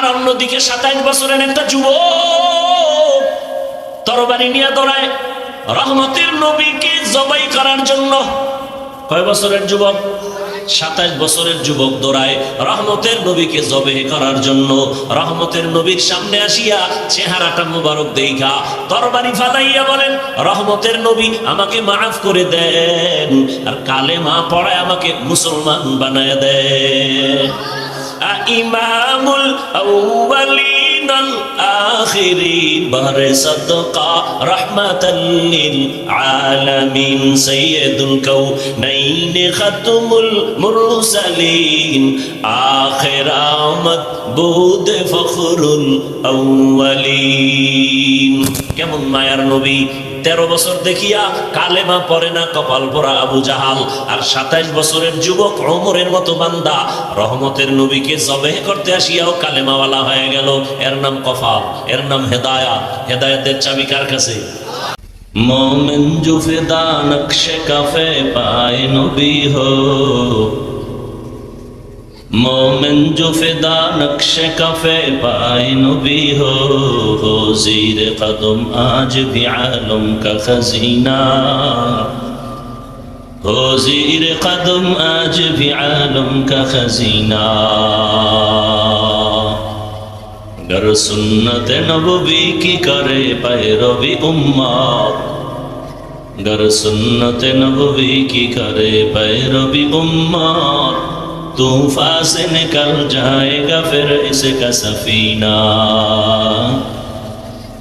আর অন্যদিকে 27 বছরের একটা যুবক তরবারি নিয়ে দৌড়ায় রহমতের নবীকে জবাই করার জন্য। কয় বছরের যুবক? 27 বছরের যুবক দৌড়ায় রহমতের নবীকে জবাই করার জন্য। রহমতের নবীর সামনে আসিয়া চেহারাটা মুবারক দেইখা তরবারি ফালাইয়া বলেন, রহমতের নবী আমাকে মাফ করে দেন, আর কালেমা পড়ায় আমাকে মুসলমান বানায় দেন। ইমামুল আউয়ালিন আল আখিরিন বারে সাদকা রাহমাতাল লিল আলামিন সাইয়্যিদুল কাউনাইন খাতমুল মুরসালিন আখিরামত বুদ ফখরুল আউয়ালিন। কেমন মায়ার নবী! 13 বছর দেখিয়া কালেমা পড়ে না কপাল পোড়া আবু জাহাল, আর 27 বছরের যুবক ওমরের মতো বান্দা রহমতের নবীকে জবাই করতে আসিয়াও কালেমাওয়ালা হয়ে গেল। এর নাম কফাল, এর নাম হেদায়া। হেদায়েতের চাবি কার কাছে? মোমেন জো ফিদা নকশে কাফে পায়ে নবী হো, मोमिन जो फिदा नक्शे कफे पाए नबी हो जीर कदम आज भी आलम का खजीना हो, जीर कदम आज भी आलम का खजीना। गर सुन्नत नबवी की करे पैरवी उम्मत, गर सुन्नत नबवी की करे पैरवी उम्मत, तूफान से निकल जाएगा फिर इसका सफीना,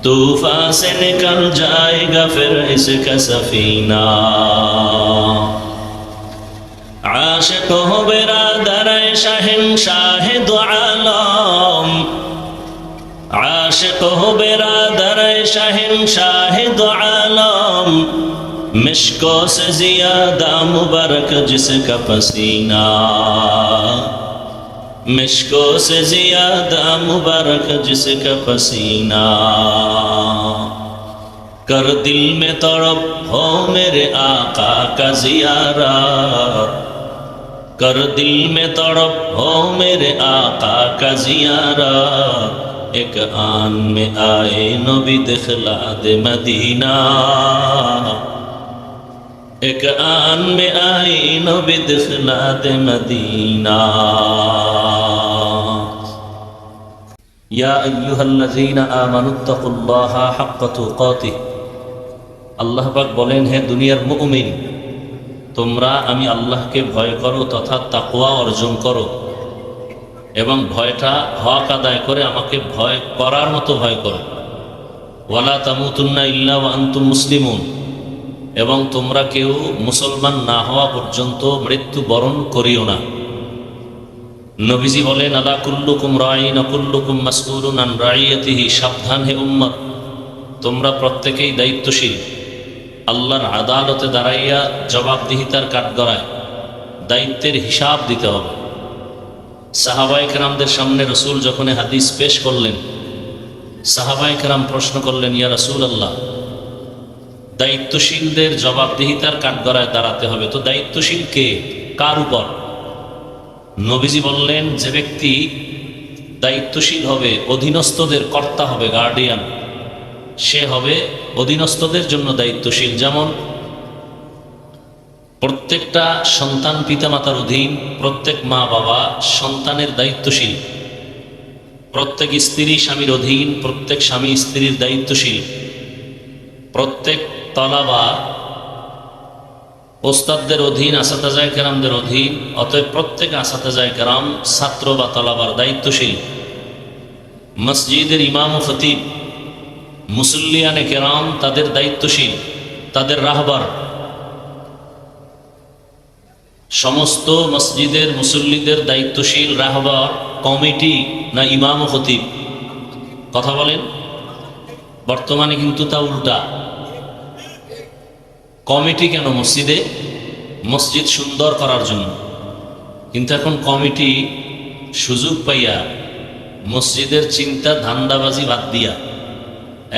तूफान से निकल जाएगा फिर इसका सफीना। आशिक हो बिरादर शहंशाह दो आलम, आशिक हो बिरादर शहंशाह दो आलम, मिश्को से ज्यादा मुबारक जिसका पसीना, मिश्को से ज्यादा मुबारक जिसका पसीना। कर दिल में तड़प हो मेरे आका का जियारत, कर दिल में तड़प हो मेरे आका का जियारत, एक आन में आए नबी दिखला दे मदीना, एक आन में आई नबी दिखला दे मदीना। या अय्युहल्लज़ीना आमनुत्तकुल्लाहा हक्का तुकातिह, আল্লাহ পাক বলেন, হে দুনিয়ার মুমিন, তোমরা আমি আল্লাহকে ভয় করো তথা তাকওয়া অর্জন করো, এবং ভয়টা হক আদায় করে আমাকে ভয় করার মতো ভয় করো। ওয়ালা তামুতুন্না ইল্লা ওয়া আনতুম মুসলিমুন, এবং তোমরা কেউ মুসলমান না হওয়া পর্যন্ত মৃত্যু বরণ করিও না। নবীজি বলেন, আলা কুল্লুকুম রাঈন ওয়া কুল্লুকুম মাসউলুন আন রাইয়াতিহি, সাবধান হে উম্মত, তোমরা প্রত্যেকেই দায়িত্বশীল। আল্লাহর আদালতে দাঁড়াইয়া জবাবদিহিতার কাঠগড়ায় দায়িত্বের হিসাব দিতে হবে। সাহাবায়ে কেরামদের সামনে রাসূল যখন হাদিস পেশ করলেন, সাহাবায়ে কেরাম প্রশ্ন করলেন, ইয়া রাসূলুল্লাহ, দায়িত্বশীলদের জবাবদিহিতার কাঠগড়ায় দাঁড়াতে হবে, তো দায়িত্বশীল কে, কার উপর? নবীজি বললেন, যে ব্যক্তি দায়িত্বশীল হবে, অধীনস্থদের কর্তা হবে, গার্ডিয়ান, সে হবে অধীনস্থদের জন্য দায়িত্বশীল। যেমন প্রত্যেকটা সন্তান পিতামাতার অধীন, প্রত্যেক মা বাবা সন্তানের দায়িত্বশীল, প্রত্যেক স্ত্রী স্বামীর অধীন, প্রত্যেক স্বামী স্ত্রীর দায়িত্বশীল, প্রত্যেক তলাবা ওস্তাদদের অধীন, আসাতাজায়ে কেরামদের অধীন। অতএব প্রত্যেক আসাতাজায়ে কেরাম ছাত্র বা তলাবার দায়িত্বশীল। মসজিদের ইমাম ও খতিব, মুসল্লিয়ানে কেরাম তাদের দায়িত্বশীল, তাদের রাহবার। সমস্ত মসজিদের মুসল্লিদের দায়িত্বশীল রাহবার কমিটি না ইমাম ও খতিব? কথা বলেন। বর্তমানে কিন্তু তা উল্টা। কমিটি কেন মসজিদে? মসজিদ সুন্দর করার জন্য। কিন্তু এখন কমিটি সুযোগ পাইয়া মসজিদের চিন্তা ধান্দাবাজি বাদ দিয়া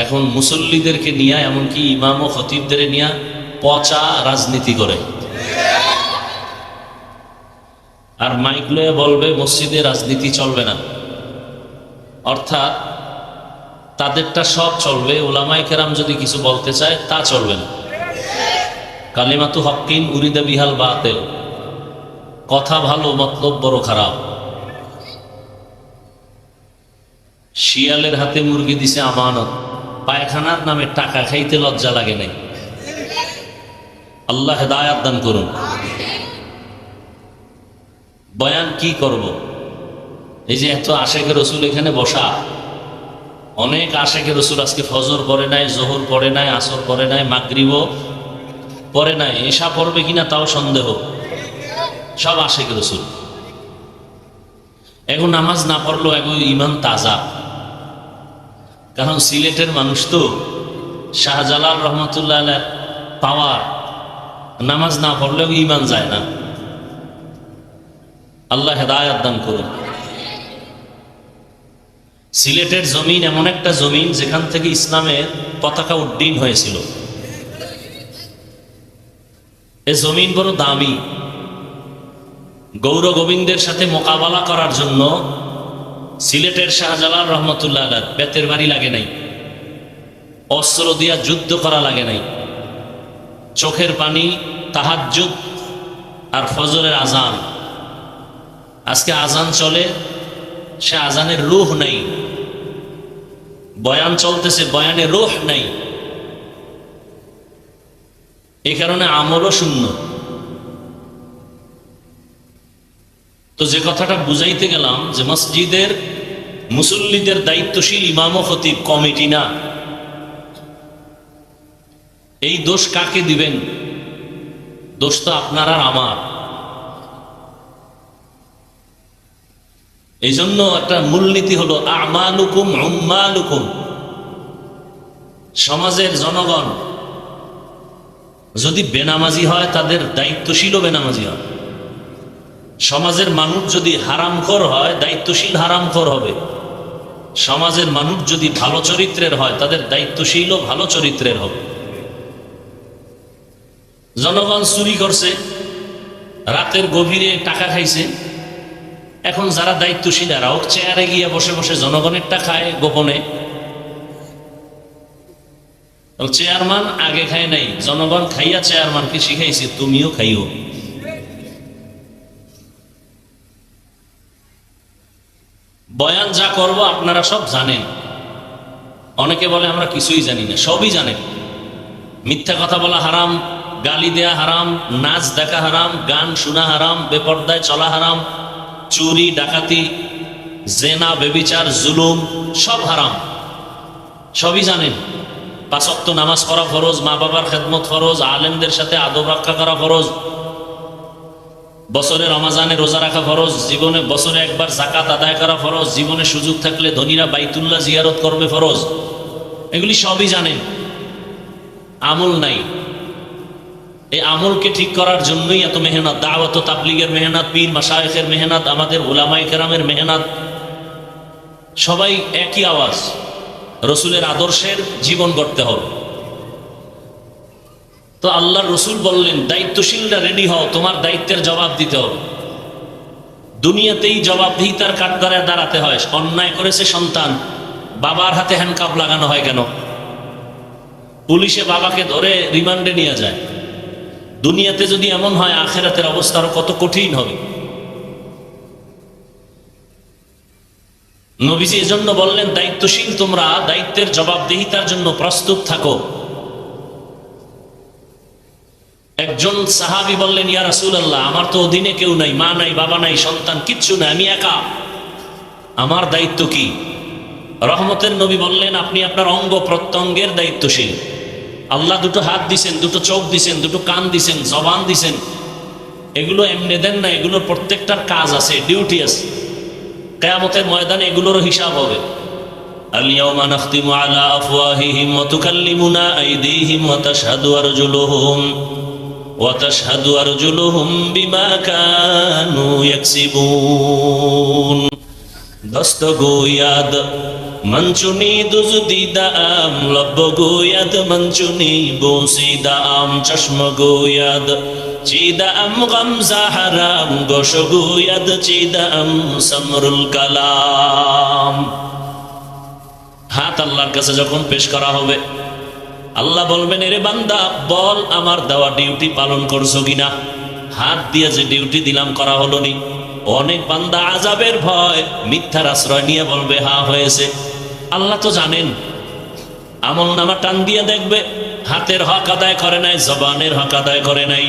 এখন মুসল্লিদেরকে নিয়ে, এমনকি ইমাম ও খতিবদের নিয়ে পচা রাজনীতি করে। আর মাইক লয়ে বলবে মসজিদে রাজনীতি চলবে না। অর্থাৎ তাদেরটা সব চলবে, উলামায়ে কেরাম যদি কিছু বলতে চায় তা চলবে না। কালিমাতু হক্কিন উরিদা বিহাল বাতিল, কথা ভালো মতলব বড় খারাপ। শিয়ালের হাতে মুরগি দিছে আমানত, পায়খানার নামে টাকা খাইতে লজ্জা লাগে নাই। আল্লাহ হেদায়াত দান করুন। বয়ান কি করব? এই যে এত আশেকে রসুল এখানে বসা, অনেক আশেকে রসুল আজকে ফজর পড়ে নাই, জোহর পড়ে নাই, আসর পড়ে নাই, মাগরিবও পড়ে নাই, এশা পড়বে কিনা তাও সন্দেহ। সব আশেকে রসুল। এখন নামাজ না পড়লো এখন ইমান তাজা। কারণ সিলেটের মানুষ তো, শাহজালাল রহমতুল্লাহ আলাইহির পাওয়ার, নামাজ না পড়লেও ইমান যায় না। আল্লাহ হেদায়াত দান করুন। সিলেটের জমিন এমন একটা জমিন যেখান থেকে ইসলামের পতাকা উড্ডীন হয়েছিল। এ জমিন বড় দামি। গৌর গোবিন্দের সাথে মোকাবেলা করার জন্য সিলেটের শাহজালাল রহমতুল্লাহ আলাইহির বেতের বাড়ি লাগে নাই, অস্ত্র দিয়া যুদ্ধ করা লাগে নাই। চোখের পানি, তাহাজ্জুদ আর ফজরের আজান। আজকে আজান চলে, সে আজানের রূহ নেই। বয়ান চলতেছে, বয়ানের রূহ নেই। এই কারণে আমলও শূন্য। তো যে কথাটা বুঝাইতে গেলাম যে মসজিদের মুসল্লিদের দায়িত্বশীল ইমাম ও খতিব কমিটি না। এই দোষ কাকে দিবেন? দোষ তো আপনার আর আমার। এই জন্য একটা মূলনীতি হলো আমালুকুম উম্মালুকুম। সমাজের জনগণ যদি বেনামাজি হয় তাদের দায়িত্বশীলও বেনামাজি হয়। সমাজের মানুষ যদি হারামখোর হয় দায়িত্বশীল হারামখোর হবে। সমাজের মানুষ যদি ভালো চরিত্রের হয় তাদের দায়িত্বশীলও ভালো চরিত্রের হবে। জনগণ চুরি করছে, রাতের গভীরে টাকা খাইছে, এখন যারা দায়িত্বশীল এরাও চেয়ারে গিয়ে বসে বসে জনগণেরটা খায় গোপনে। চেয়ারম্যান আগে খায় নাই, জনগণ খাইয়া চেয়ারম্যানকে শিখাইছে তুমিও খাইও। বয়ান যা করব আপনারা সব জানেন। অনেকে বলে আমরা কিছুই জানি না, সবই জানেন। মিথ্যা কথা বলা হারাম, গালি দেয়া হারাম, নাচ দেখা হারাম, গান শোনা হারাম, বেপর্দায় চলা হারাম, চুরি ডাকাতি, জেনা বেবিচার জুলুম সব হারাম, সবই জানেন। পাঁচ ওয়াক্ত নামাজ পড়া ফরজ, মা বাবার খেদমত ফরজ, আলেমদের সাথে আদব রক্ষা করা ফরজ, বছরে রমাজানে রোজা রাখা ফরজ, জীবনে বছরে একবার যাকাত আদায় করা ফরজ, জীবনে সুযোগ থাকলে ধনীরা বাইতুল্লাহ জিয়ারত করবে ফরজ। এগুলি সবই জানেন, আমল নাই। এই আমলকে ঠিক করার জন্যই এত মেহনত, দাওয়াত ও তাবলীগের মেহনত, পীর মাশায়েখের মেহনত, আমাদের উলামায়ে কেরামের মেহনত। সবাই একই আওয়াজ, রসুলের আদর্শের জীবন গড়তে হবে। তো আল্লাহর রসুল বললেন দায়িত্বশীলরা রেডি হও, তোমার দায়িত্বের জবাব দিতে হবে। দুনিয়াতেই জবাবদিহিতার কাঠগড়ায় দাঁড়াতে হয়। অন্যায় করেছে সন্তান, বাবার হাতে হ্যান্ডকাপ লাগানো হয় কেন? পুলিশে বাবাকে ধরে রিমান্ডে নিয়ে যায়। দুনিয়াতে যদি এমন হয় আখিরাতের অবস্থা আরো কত কঠিন হবে। নবীজি এজন্য বললেন দায়িত্বশীল তোমরা দায়িত্বের জবাবদিহিতার জন্য প্রস্তুত থাকো। একজন সাহাবী বললেন ইয়া রাসূলুল্লাহ, আমার তো অধীনে কেউ নাই, মা নাই, বাবা নাই, সন্তান কিচ্ছু নাই, আমি একা, আমার দায়িত্ব কি? রহমতের নবী বললেন আপনি আপনার অঙ্গ প্রত্যঙ্গের দায়িত্বশীল। আল্লাহ দুটো হাত দিছেন, দুটো চোখ দিছেন, দুটো কান দিছেন, জবান দিছেন, এগুলো এমনি দেন না, এগুলোর প্রত্যেকটার কাজ আছে, ডিউটি আছে। কিয়ামতের ময়দানে এগুলোরও হিসাব হবে। আল-ইয়াওমা নাখতিমু আলা আফওয়াহিহিম ওয়া তুকাল্লিমুনা আইদিহিম ওয়া তাশহাদু আরজুলুহুম বিমা কানু ইয়াকসিবুন। দস্ত গোয়াদ মঞ্চুনি দুজদিদাম, লব্ব গোয়াদ মঞ্চুনি বসিদাম, চশম গোয়াদ চিদাম গামজা হারাম, গোশ গোয়াদ চিদাম সমরুল কালাম। হাত আল্লাহর কাছে যখন পেশ করা হবে, আল্লাহ বলবেন, এরে বান্দা বল আমার দেওয়া ডিউটি পালন করছো কিনা। হাত দিয়ে যে ডিউটি দিলাম করা হলো নি। অনেক বান্দা আযাবের ভয় মিথ্যার আশ্রয় নিয়ে বলবে হ্যাঁ হয়েছে। আল্লাহ তো জানেন, আমল নামা টান দিয়ে দেখবে হাতের হক আদায় করে নাই, জবানের হক আদায় করে নাই।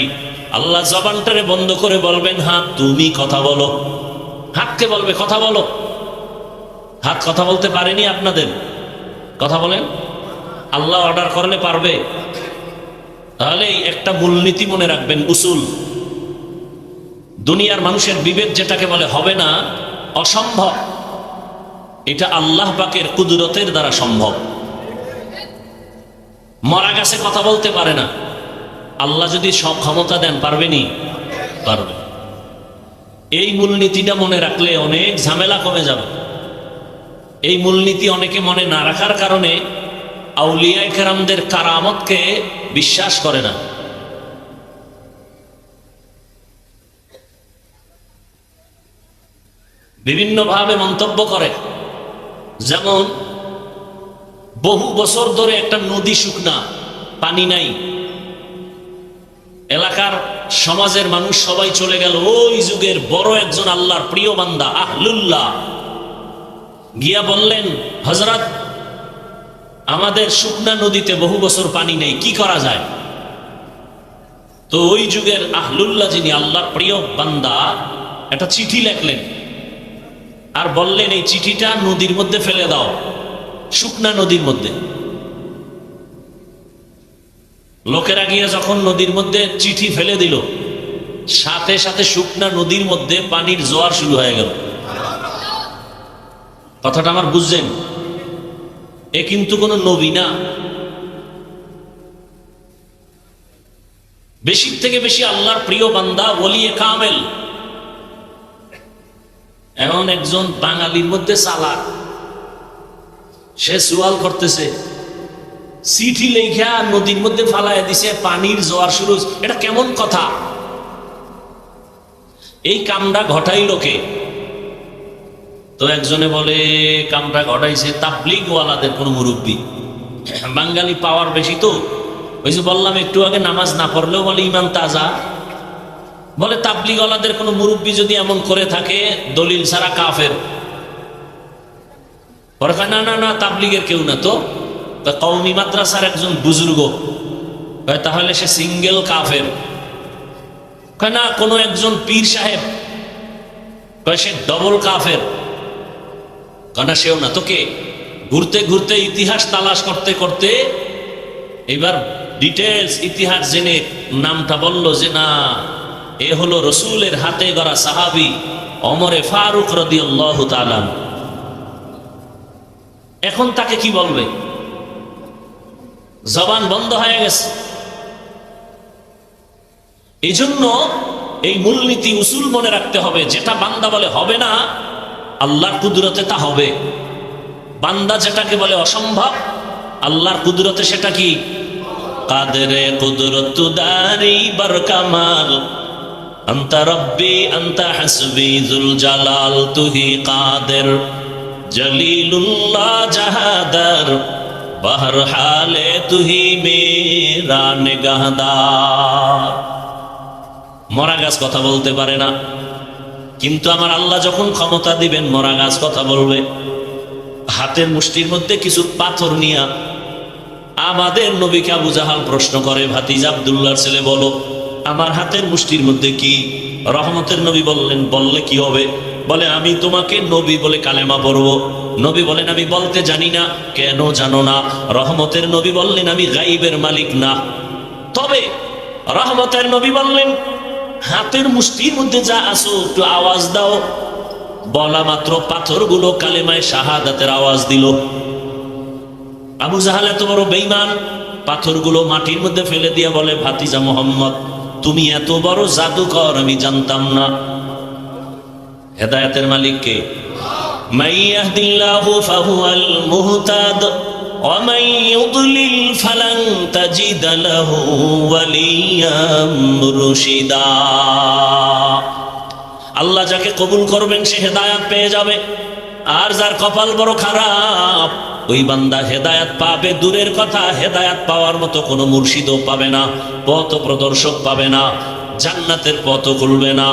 আল্লাহ জবানটারে বন্ধ করে বলবেন, হাত তুমি কথা বলো। হাতকে বলবে কথা বলো। হাত কথা বলতে পারেনি আপনাদের? কথা বলেন। আল্লাহ অর্ডার করলে পারবে? তাহলে এই একটা মূলনীতি মনে রাখবেন, উসুল। দুনিয়ার মানুষের বিবেক যেটাকে বলে হবে না, অসম্ভব, এটা আল্লাহ পাকের কুদরতের দ্বারা সম্ভব। মরা গাছে কথা বলতে পারে না, আল্লাহ যদি সব ক্ষমতা দেন পারবেনি? পারবে। এই মূলনীতিটা মনে রাখলে অনেক ঝামেলা কমে যাবে। এই মূলনীতি অনেকে মনে না রাখার কারণে আউলিয়ায়ে কেরামদের কারামতকে বিশ্বাস করে না। বিভিন্নভাবে মন্তব্য করে। যেমন বহু বছর ধরে একটা নদী শুকনা, পানি নাই, এলাকার সমাজের মানুষ সবাই চলে গেল। ওই যুগের বড় একজন আল্লাহর প্রিয় বান্দা আহলুল্লাহ গিয়া বললেন, হযরত আমাদের শুকনা নদীতে বহু বছর পানি নেই, কি করা যায়? তো ওই যুগের আহলুল্লাহ যিনি আল্লাহর প্রিয় বান্দা একটা চিঠি লেখলেন আর বললেন, এই চিঠিটা নদীর মধ্যে ফেলে দাও, শুকনা নদীর মধ্যে। লোকেরা গিয়ে যখন নদীর মধ্যে চিঠি ফেলে দিল, সাথে সাথে শুকনা নদীর মধ্যে পানির জোয়ার শুরু হয়ে গেল। কথাটা আমার বুঝছেন? এ কিন্তু কোন নবী না। বেশি থেকে বেশি আল্লাহর প্রিয় বান্দা, ওলিয়ে কামেল। এমন একজন বাঙালির মধ্যে চালাক, সে সুয়াল করতেছে, চিঠি লেখা নদীর মধ্যে ফালাইয়া দিছে, পানির জোয়ার শুরু। এটা কেমন কথা? এই কামটা ঘটাইল কে? তো একজনে বলে কামটা ঘটাইছে তাবলীগ ওয়ালাদের কোন মুরব্বী। বাঙালি পাওয়ার বেশি তো, ওই যে বললাম একটু আগে, নামাজ না পড়লেও বলে ইমান তাজা। বলে তাবলীগ ওয়ালাদের কোন মুরব্বী যদি এমন করে থাকে, দলিল ছাড়া কাফের। পরে কয় না না না, তাবলীগের কেউ না তো। কওমি মাদ্রাসার একজন বুজুর্গ, তাহলে সে সিঙ্গেল কাফের। কয় না, কোন একজন পীর সাহেব, কয় সে ডবল কাফের। কয় না, সেও না তো। কে? ঘুরতে ঘুরতে ইতিহাস তালাশ করতে করতে এবার ডিটেলস ইতিহাস জেনে নামটা বলল যে না, এ হলো রসুলের হাতে গড়া সাহাবী ওমরে ফারুক রাদিয়াল্লাহু তাআলা। এখন তাকে কি বলবে? জবান বন্ধ হয়ে গেছে। এই জন্য এই মূলনীতি উসুল মনে রাখতে হবে, যেটা বান্দা বলে হবে না, আল্লাহর কুদরতে তা হবে। বান্দা যেটাকে বলে অসম্ভব, আল্লাহর কুদরতে সেটা কি? কাদেরে কুদরত দারি বরকামাল, আনতা রব্বি আনতা হাসবি যুল জালাল, তুহি কাদের জলিলুল্লাহ জাহাদার, বাহর হালে তুহি মেরা নিগাহদার। মরা গাছ কথা বলতে পারে না, কিন্তু আমার আল্লাহ যখন ক্ষমতা দিবেন মরা গাছ কথা বলবে। হাতের মুষ্টির মধ্যে কিছু পাথর নিয়া আমাদের নবীকে আবু জাহাল প্রশ্ন করে, ভাতিজা আব্দুল্লাহর ছেলে বলো, আমার হাতের মুষ্টির মধ্যে কি? রহমতের নবী বললেন, বললে কি হবে? বলে আমি তোমাকে নবী বলে কালেমা পড়ব। নবী বলেন, আমি বলতে জানি না। কেন জানো না? রহমতের নবী বললেন, আমি গাইবের মালিক না। তবে রহমতের নবী বললেন, হাতের মুষ্টির মধ্যে যা আছো একটু আওয়াজ দাও। বলা মাত্র পাথরগুলো কালেমায় শাহাদাতের আওয়াজ দিল। আবু জাহাল এত বড় বেঈমান, পাথরগুলো মাটির মধ্যে ফেলে দিয়ে বলে, ভাতিজা মুহাম্মদ, তুমি এত বড় জাদুকর আমি জানতাম না। হেদায়েতের মালিক কে? মাই ইয়াহদিল্লাহু ফাহুয়াল মুহতাদ ওয়া মান ইউদ্লিল ফালান তাজিদ লাহু ওয়ালিয়াম মুরশিদা। আল্লাহ যাকে কবুল করবেন সে হেদায়েত পেয়ে যাবে, আর যার কপাল বড় খারাপ ওই বান্দা হেদায়াত পাবে দূরের কথা, হেদায়াত পাওয়ার মতো কোনো মুর্শিদও পাবে না, পথ প্রদর্শক পাবে না, জান্নাতের পথ খুলবে না।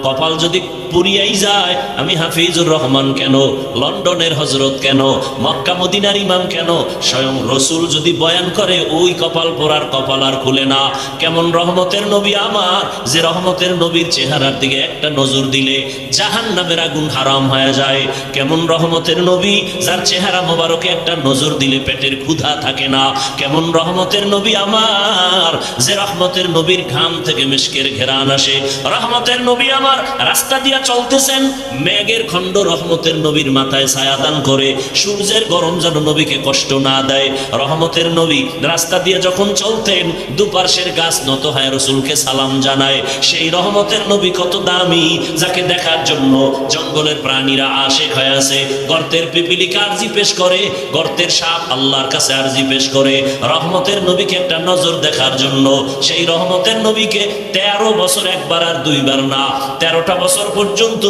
কপাল যদি পুরিয়াই যায়, আমি হাফিজুর রহমান কেন, লন্ডনের হজরত কেন, মক্কা মদিনার ইমাম কেন, স্বয়ং রসুল যদি বয়ান করে ওই কপাল পোড়ার কপাল আর খুলে না। কেমন রহমতের নবী আমার, যে রহমতের নবীর চেহারার দিকে একটা নজর দিলে জাহান্নামের আগুন হারাম হয়ে যায়। কেমন রহমতের নবী, যার চেহারা মোবারকে একটা নজর দিলে পেটের ক্ষুধা থাকে না। কেমন রহমতের নবী আমার, যে রহমতের নবীর ঘাম থেকে মিশকের ঘেরান আসে। রহমতের নবী আমার রাস্তা দিয়া চলতেছেন, মেঘের খণ্ড রহমতের নবীর মাথায় ছায়া দান করে, সূর্যের গরম যেন নবীকে কষ্ট না দেয়। রহমতের নবী রাস্তা দিয়ে যখন চলতেন, দুপার্শ্বের গাছ নত হয় রসুলকে সালাম জানায়। সেই রহমতের নবী কত দামি, যাকে দেখার জন্য জঙ্গলের প্রাণীরা আশেক হয়ে আছে। গর্তের পিপিলিকা আরজি পেশ করে, গর্তের সাপ আল্লাহর কাছে আরজি পেশ করে রহমতের নবীকে একটা নজর দেখার জন্য। সেই রহমতের নবীকে 13 বছর একবার আর দুইবার না, 13টা বছর পর্যন্ত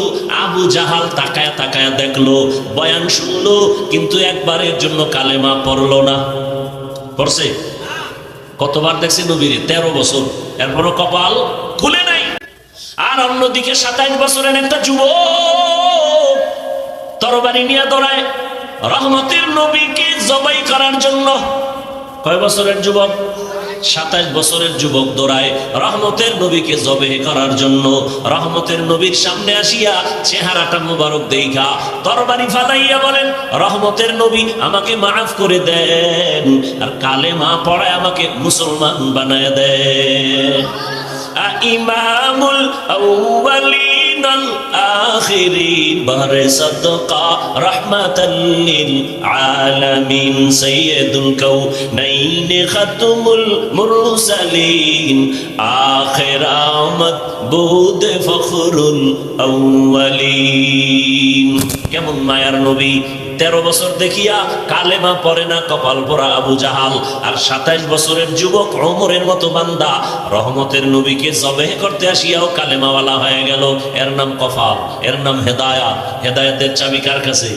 আবু জাহাল তাকায়া তাকায়া দেখলো, বয়ান শুনলো, কিন্তু একবারের জন্য কালেমা পড়লো না। পড়ছে? কতবার দেখছে নবীরে? 13 বছর, এরপরও কপাল খুলে নাই। আর অন্যদিকে 27 বছরের একটা যুবক তরবারি নিয়ে দৌড়ায় রহমতের নবীকে জবাই করার জন্য। কয় বছরের যুবক? 27 বছরের যুবক দৌড়ায় রহমতের নবীকে জবে করার জন্য। রহমতের নবীর সামনে আসিয়া চেহারাটা মুবারক দেইখা তরবারি ফালাইয়া বলেন, রহমতের নবী আমাকে মাফ করে দেন, আর কালেমা পড়ায় আমাকে মুসলমান বানায় দেন। ইমামুল আউয়ালিন আল আখিরিন বারে সাদকা রাহমাতাল লিল আলামিন সাইয়্যিদুল কাউনাইন খাতমুল মুরসালিন আখির আমদ বুদ ফখরুল আউয়ালিন। কেমন মায়ার নবী! 13 বছর দেখিয়া কালেমা পড়ে না কপাল পোড়া আবু জাহাল, আর 27 বছরের যুবক ওমরের মতো বান্দা রহমতের নবীকে জবেহ করতে আসিয়াও কালেমাওয়ালা হয়ে গেল। এর নাম কফাল, এর নাম হেদায়াত। হেদায়াতের চাবি কার কাছে?